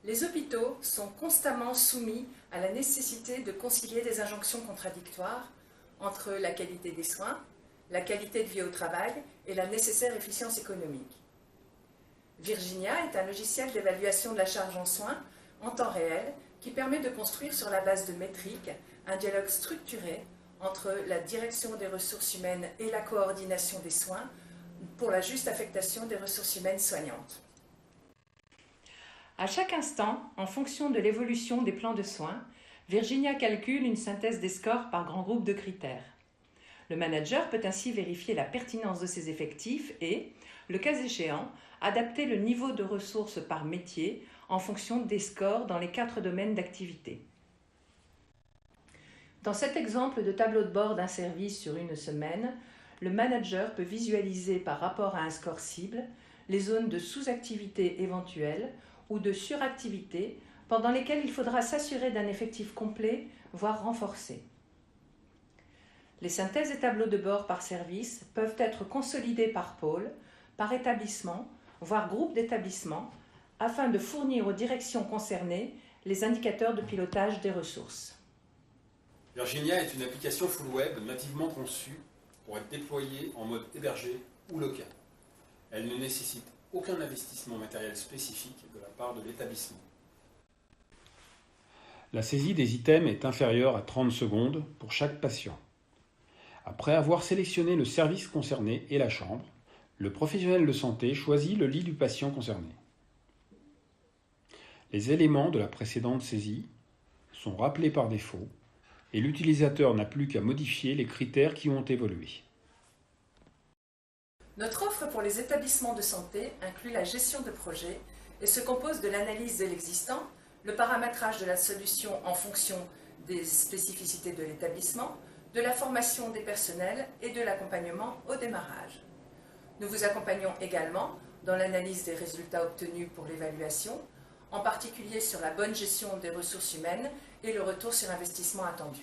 Les hôpitaux sont constamment soumis à la nécessité de concilier des injonctions contradictoires entre la qualité des soins, la qualité de vie au travail et la nécessaire efficience économique. Virginia est un logiciel d'évaluation de la charge en soins en temps réel qui permet de construire sur la base de métriques un dialogue structuré entre la direction des ressources humaines et la coordination des soins pour la juste affectation des ressources humaines soignantes. À chaque instant, en fonction de l'évolution des plans de soins, Virginia calcule une synthèse des scores par grand groupe de critères. Le manager peut ainsi vérifier la pertinence de ses effectifs et, le cas échéant, adapter le niveau de ressources par métier en fonction des scores dans les 4 domaines d'activité. Dans cet exemple de tableau de bord d'un service sur une semaine, le manager peut visualiser par rapport à un score cible les zones de sous-activité éventuelles ou de suractivité pendant lesquelles il faudra s'assurer d'un effectif complet, voire renforcé. Les synthèses et tableaux de bord par service peuvent être consolidés par pôle, par établissement, voire groupe d'établissements, afin de fournir aux directions concernées les indicateurs de pilotage des ressources. Virginia est une application full web nativement conçue pour être déployée en mode hébergé ou local. Elle ne nécessite aucun investissement matériel spécifique de la part de l'établissement. La saisie des items est inférieure à 30 secondes pour chaque patient. Après avoir sélectionné le service concerné et la chambre, le professionnel de santé choisit le lit du patient concerné. Les éléments de la précédente saisie sont rappelés par défaut et l'utilisateur n'a plus qu'à modifier les critères qui ont évolué. Notre offre pour les établissements de santé inclut la gestion de projet et se compose de l'analyse de l'existant, le paramétrage de la solution en fonction des spécificités de l'établissement, de la formation des personnels et de l'accompagnement au démarrage. Nous vous accompagnons également dans l'analyse des résultats obtenus pour l'évaluation, en particulier sur la bonne gestion des ressources humaines et le retour sur investissement attendu.